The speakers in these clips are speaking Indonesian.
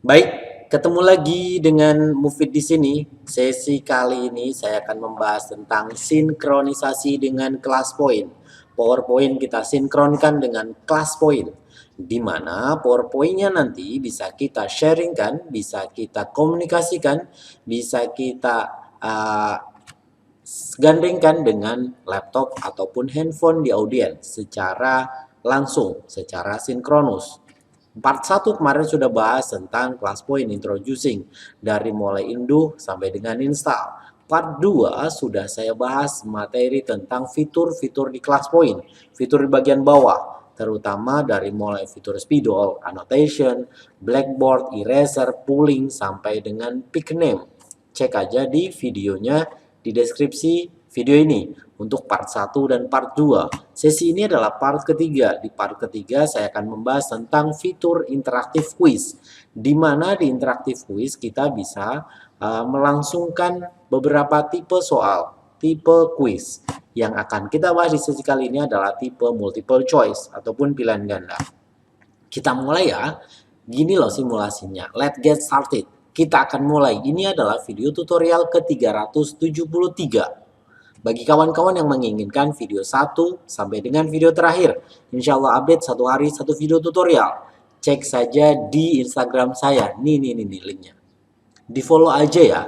Baik, ketemu lagi dengan Mufid di sini. Sesi kali ini saya akan membahas tentang sinkronisasi dengan kelas point. PowerPoint kita sinkronkan dengan kelas point, di mana PowerPoint-nya nanti bisa kita sharingkan, bisa kita komunikasikan, bisa kita uh, gandengkan dengan laptop ataupun handphone di audiens secara langsung, secara sinkronus. Part 1 kemarin sudah bahas tentang class point introducing dari mulai induh sampai dengan install. Part 2 sudah saya bahas materi tentang fitur-fitur di class point, fitur di bagian bawah, terutama dari mulai fitur spidol, annotation, blackboard, eraser, pooling sampai dengan pick name. Cek aja di videonya di deskripsi video ini untuk part 1 dan part 2. Sesi ini adalah part ketiga. Di part ketiga saya akan membahas tentang fitur interaktif quiz. Di mana di interaktif quiz kita bisa melangsungkan beberapa tipe soal, tipe quiz. Yang akan kita bahas di sesi kali ini adalah tipe multiple choice ataupun pilihan ganda. Kita mulai ya. Gini loh simulasinya. Let's get started. Kita akan mulai. Ini adalah video tutorial ke-373. Bagi kawan-kawan yang menginginkan video 1 sampai dengan video terakhir, insya Allah update satu hari satu video tutorial. Cek saja di Instagram saya. Nih linknya. Di follow aja ya.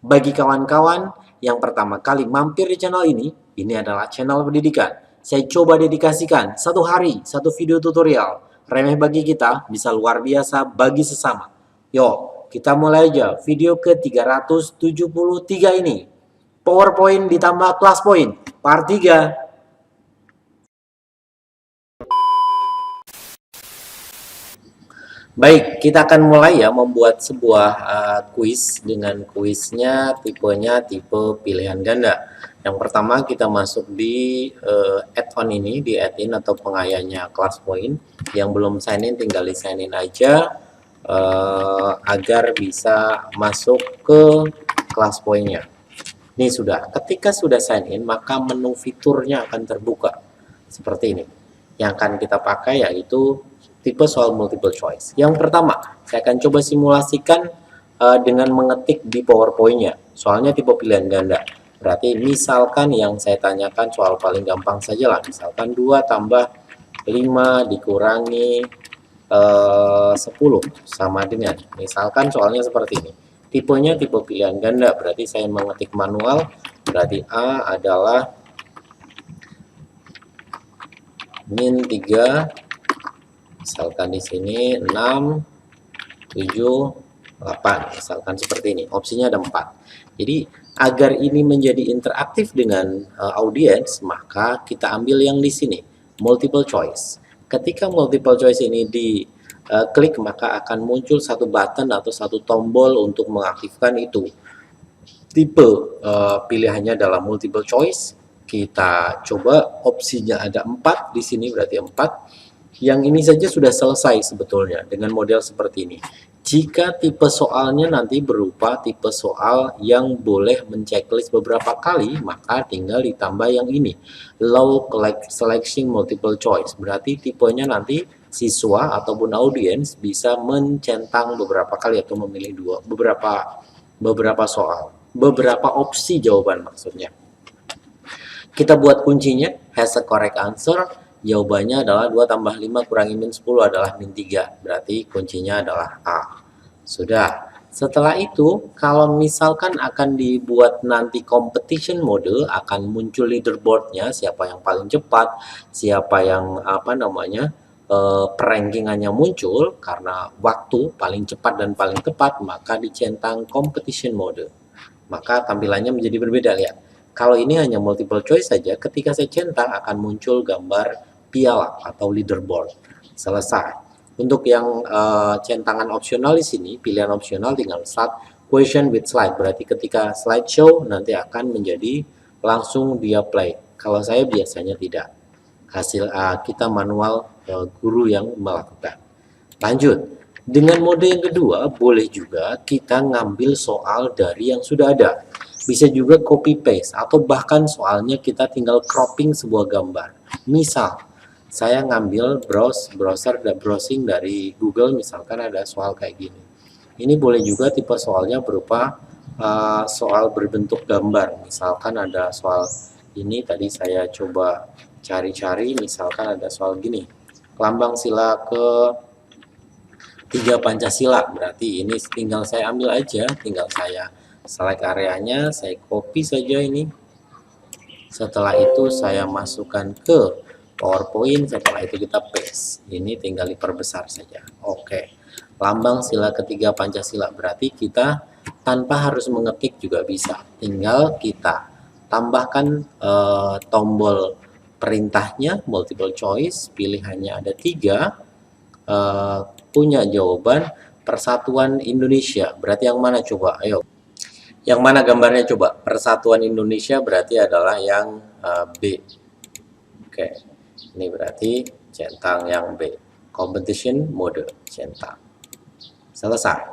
Bagi kawan-kawan yang pertama kali mampir di channel ini adalah channel pendidikan. Saya coba dedikasikan satu hari satu video tutorial. Remeh bagi kita, bisa luar biasa bagi sesama. Yuk, kita mulai aja video ke-373 ini. PowerPoint ditambah class point, part 3. Baik, kita akan mulai ya membuat sebuah quiz dengan quiznya tipenya tipe pilihan ganda. Yang pertama kita masuk di add-on ini, di add-in atau pengayanya class point. Yang belum sign in tinggal di sign in aja agar bisa masuk ke class point-nya. Ini sudah, ketika sudah sign in maka menu fiturnya akan terbuka seperti ini. Yang akan kita pakai yaitu tipe soal multiple choice. Yang pertama, saya akan coba simulasikan dengan mengetik di PowerPoint-nya. Soalnya tipe pilihan ganda. Berarti misalkan yang saya tanyakan soal paling gampang saja lah. Misalkan 2 tambah 5 dikurangi 10 sama dengan. Misalkan soalnya seperti ini. Tipenya tipe pilihan ganda. Berarti saya mengetik manual. Berarti A adalah min 3. Misalkan di sini 6, 7, 8. Misalkan seperti ini. Opsinya ada 4. Jadi agar ini menjadi interaktif dengan audiens, maka kita ambil yang di sini, multiple choice. Ketika multiple choice ini diklik, maka akan muncul satu button atau satu tombol untuk mengaktifkan itu. Tipe pilihannya adalah multiple choice. Kita coba opsinya ada 4 di sini, berarti 4. Yang ini saja sudah selesai sebetulnya dengan model seperti ini. Jika tipe soalnya nanti berupa tipe soal yang boleh menceklis beberapa kali, maka tinggal ditambah yang ini, low selection multiple choice. Berarti tipenya nanti siswa ataupun audiens bisa mencentang beberapa kali atau memilih beberapa soal, beberapa opsi jawaban maksudnya. Kita buat kuncinya, has a correct answer. Jawabannya adalah 2 tambah 5 kurangi min 10 adalah min 3. Berarti kuncinya adalah A. Sudah. Setelah itu, kalau misalkan akan dibuat nanti competition mode, akan muncul leaderboardnya, siapa yang paling cepat, siapa yang perankingannya muncul, karena waktu paling cepat dan paling tepat, maka dicentang competition mode. Maka tampilannya menjadi berbeda, lihat. Kalau ini hanya multiple choice saja, ketika saya centang akan muncul gambar piala atau leaderboard. Selesai. Untuk yang centangan opsional di sini, pilihan opsional tinggal start question with slide. Berarti ketika slideshow nanti akan menjadi langsung dia play. Kalau saya biasanya tidak. Hasil kita manual guru yang melakukan. Lanjut. Dengan mode yang kedua, boleh juga kita ngambil soal dari yang sudah ada. Bisa juga copy paste atau bahkan soalnya kita tinggal cropping sebuah gambar. Misal, saya ngambil browser dan browsing dari Google, misalkan ada soal kayak gini. Ini boleh juga tipe soalnya berupa soal berbentuk gambar, misalkan ada soal ini tadi saya coba cari-cari, misalkan ada soal gini, lambang sila ke 3 Pancasila, berarti ini tinggal saya ambil aja, tinggal saya select areanya, saya copy saja ini. Setelah itu saya masukkan ke PowerPoint, setelah itu kita paste. Ini tinggal diperbesar saja. Oke. Lambang sila ketiga Pancasila, berarti kita tanpa harus mengetik juga bisa. Tinggal kita tambahkan tombol perintahnya, multiple choice, pilihannya ada 3, punya jawaban Persatuan Indonesia. Berarti yang mana coba? Ayo. Yang mana gambarnya coba? Persatuan Indonesia berarti adalah yang B. Oke. Ini berarti centang yang B. Competition mode centang. Selesai.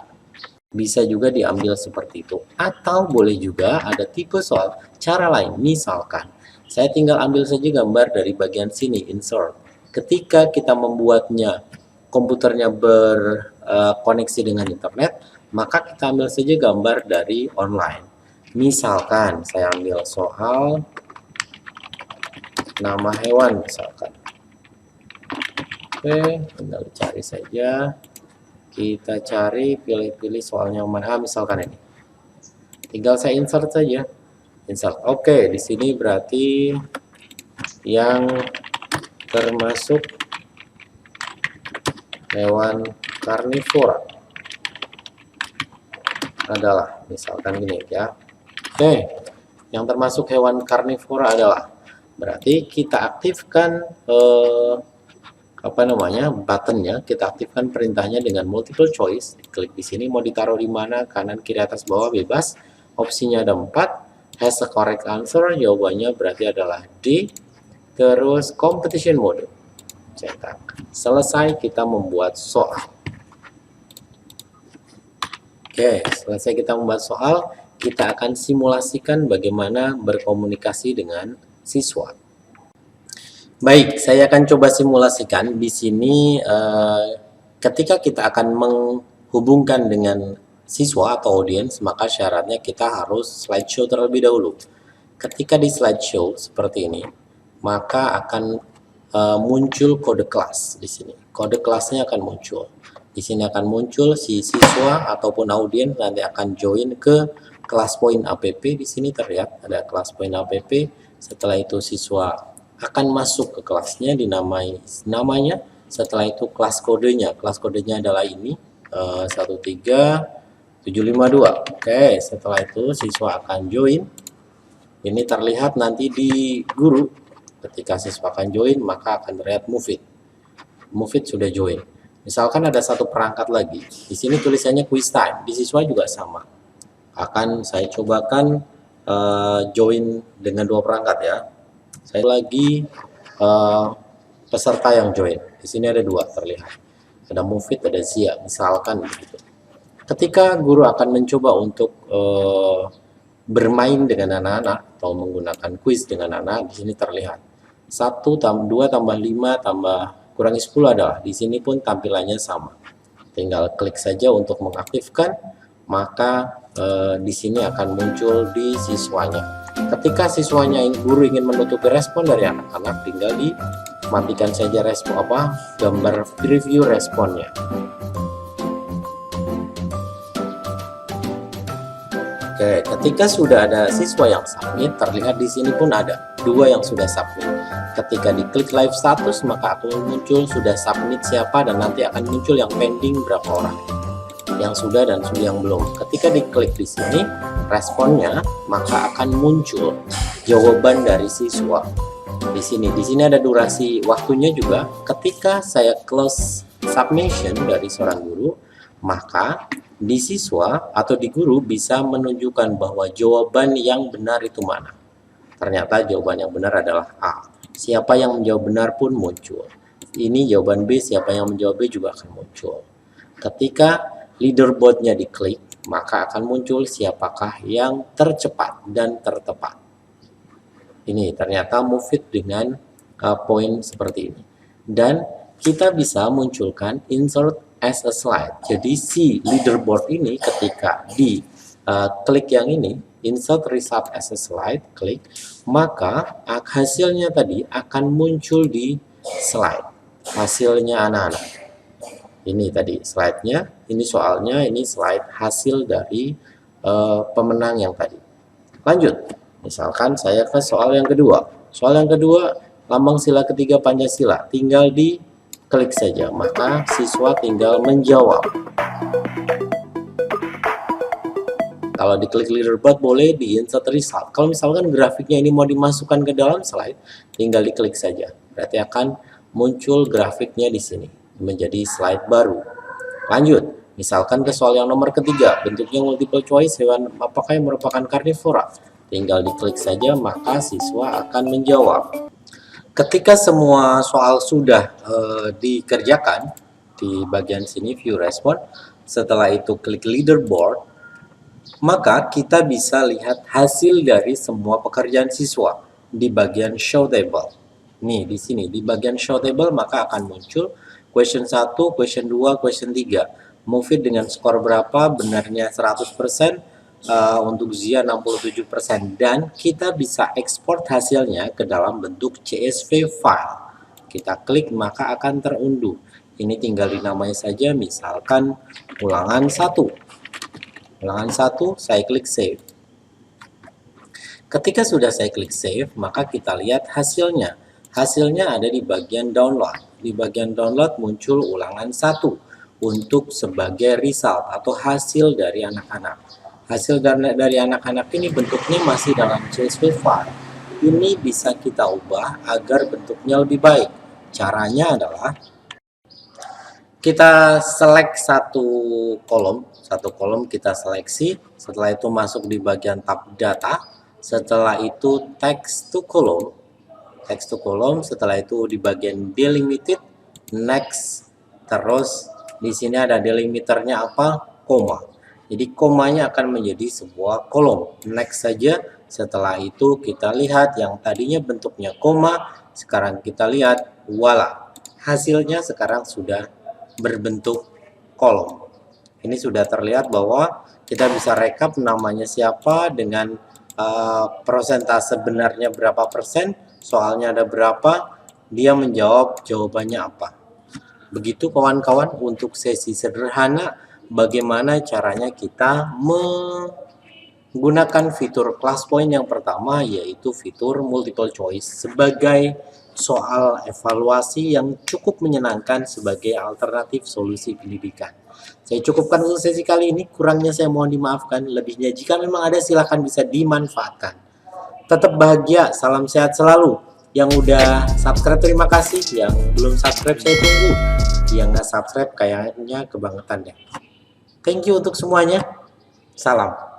Bisa juga diambil seperti itu. Atau boleh juga ada tipe soal cara lain. Misalkan saya tinggal ambil saja gambar dari bagian sini, insert. Ketika kita membuatnya, komputernya berkoneksi dengan internet, maka kita ambil saja gambar dari online. Misalkan saya ambil soal nama hewan misalkan. Oke, tinggal cari saja. Kita cari, pilih-pilih soalnya mana, misalkan ini. Tinggal saya insert saja. Insert. Oke, di sini berarti yang termasuk hewan karnivora adalah, misalkan gini ya. Oke, yang termasuk hewan karnivora adalah, berarti kita aktifkan buttonnya, kita aktifkan perintahnya dengan multiple choice. Klik di sini, mau ditaruh di mana, kanan, kiri, atas, bawah, bebas. Opsinya ada 4. Has a correct answer, jawabannya berarti adalah D. Terus competition mode, cetak. Selesai kita membuat soal. Oke, selesai kita membuat soal, kita akan simulasikan bagaimana berkomunikasi dengan siswa. Baik, saya akan coba simulasikan di sini. Ketika kita akan menghubungkan dengan siswa atau audiens, maka syaratnya kita harus slideshow terlebih dahulu. Ketika di slideshow seperti ini, maka akan muncul kode kelas di sini. Kode kelasnya akan muncul. Di sini akan muncul si siswa ataupun audiens nanti akan join ke kelas point app. Di sini terlihat ada kelas point app. Setelah itu siswa akan masuk ke kelasnya, dinamai namanya. Setelah itu kelas kodenya. Kelas kodenya adalah ini 13752. Oke, setelah itu siswa akan join. Ini terlihat nanti di guru. Ketika siswa akan join, maka akan terlihat move it. Move it sudah join. Misalkan ada satu perangkat lagi, di sini tulisannya quiz time, di siswa juga sama. Akan saya cobakan join dengan 2 perangkat ya. Saya lagi peserta yang join. Di sini ada 2 terlihat. Ada move it, ada Zia, misalkan begitu. Ketika guru akan mencoba untuk bermain dengan anak-anak atau menggunakan quiz dengan anak, di sini terlihat 1 tambah 2 tambah 5 tambah kurangi 10 adalah, di sini pun tampilannya sama. Tinggal klik saja untuk mengaktifkan, maka di sini akan muncul di siswanya. Ketika siswanya guru ingin menutupi respon dari anak-anak, tinggal dimatikan saja respon gambar preview responnya. Oke, ketika sudah ada siswa yang submit, terlihat di sini pun ada 2 yang sudah submit. Ketika diklik live status, maka akan muncul sudah submit siapa, dan nanti akan muncul yang pending berapa orang, yang sudah dan yang belum. Ketika diklik di sini responnya, maka akan muncul jawaban dari siswa. Di sini ada durasi waktunya juga. Ketika saya close submission dari seorang guru, maka di siswa atau di guru bisa menunjukkan bahwa jawaban yang benar itu mana. Ternyata jawaban yang benar adalah A. Siapa yang menjawab benar pun muncul. Ini jawaban B, siapa yang menjawab B juga akan muncul. Ketika leaderboardnya diklik, maka akan muncul siapakah yang tercepat dan tertepat. Ini ternyata move it dengan poin seperti ini. dan kita bisa munculkan insert as a slide. Jadi si leaderboard ini ketika di klik yang ini, insert result as a slide, klik, maka hasilnya tadi akan muncul di slide. Hasilnya anak-anak. Ini tadi slide-nya, ini soalnya, ini slide hasil dari pemenang yang tadi. Lanjut, misalkan saya ke soal yang kedua. Soal yang kedua, lambang sila ketiga Pancasila, tinggal diklik saja, maka siswa tinggal menjawab. Kalau diklik leaderboard boleh di insert result. Kalau misalkan grafiknya ini mau dimasukkan ke dalam slide, tinggal diklik saja. Berarti akan muncul grafiknya di sini menjadi slide baru. Lanjut, misalkan ke soal yang nomor ketiga, bentuknya multiple choice, hewan apakah yang merupakan karnivora? Tinggal diklik saja, maka siswa akan menjawab. Ketika semua soal sudah dikerjakan di bagian sini view respon, setelah itu klik leaderboard, maka kita bisa lihat hasil dari semua pekerjaan siswa di bagian show table. Nih di sini di bagian show table maka akan muncul question 1, question 2, question 3. Move it dengan skor berapa? Benarnya 100%, untuk Zia 67%, dan kita bisa ekspor hasilnya ke dalam bentuk CSV file. Kita klik maka akan terunduh. Ini tinggal dinamai saja, misalkan ulangan 1. Ulangan 1, saya klik save. Ketika sudah saya klik save, maka kita lihat hasilnya. Hasilnya ada di bagian download. Di bagian download muncul ulangan 1 untuk sebagai result atau hasil dari anak-anak. Hasil dari anak-anak ini bentuknya masih dalam CSV file. Ini bisa kita ubah agar bentuknya lebih baik. Caranya adalah kita select satu kolom kita seleksi, setelah itu masuk di bagian tab data, setelah itu text to column, setelah itu di bagian delimited, next, terus di sini ada delimiternya apa? Koma. Jadi komanya akan menjadi sebuah kolom. Next saja, setelah itu kita lihat yang tadinya bentuknya koma, sekarang kita lihat, voila, hasilnya sekarang sudah berbentuk kolom. Ini sudah terlihat bahwa kita bisa rekap namanya siapa dengan persentase benarnya berapa persen, soalnya ada berapa, dia menjawab jawabannya apa. Begitu kawan-kawan untuk sesi sederhana bagaimana caranya kita menggunakan fitur class point yang pertama, yaitu fitur multiple choice sebagai soal evaluasi yang cukup menyenangkan sebagai alternatif solusi pendidikan. Saya cukupkan untuk sesi kali ini, kurangnya saya mohon dimaafkan, lebihnya jika memang ada silahkan bisa dimanfaatkan. Tetap bahagia, salam sehat selalu. Yang udah subscribe terima kasih, yang belum subscribe saya tunggu, yang nggak subscribe kayaknya kebangetan deh. Thank you untuk semuanya, salam.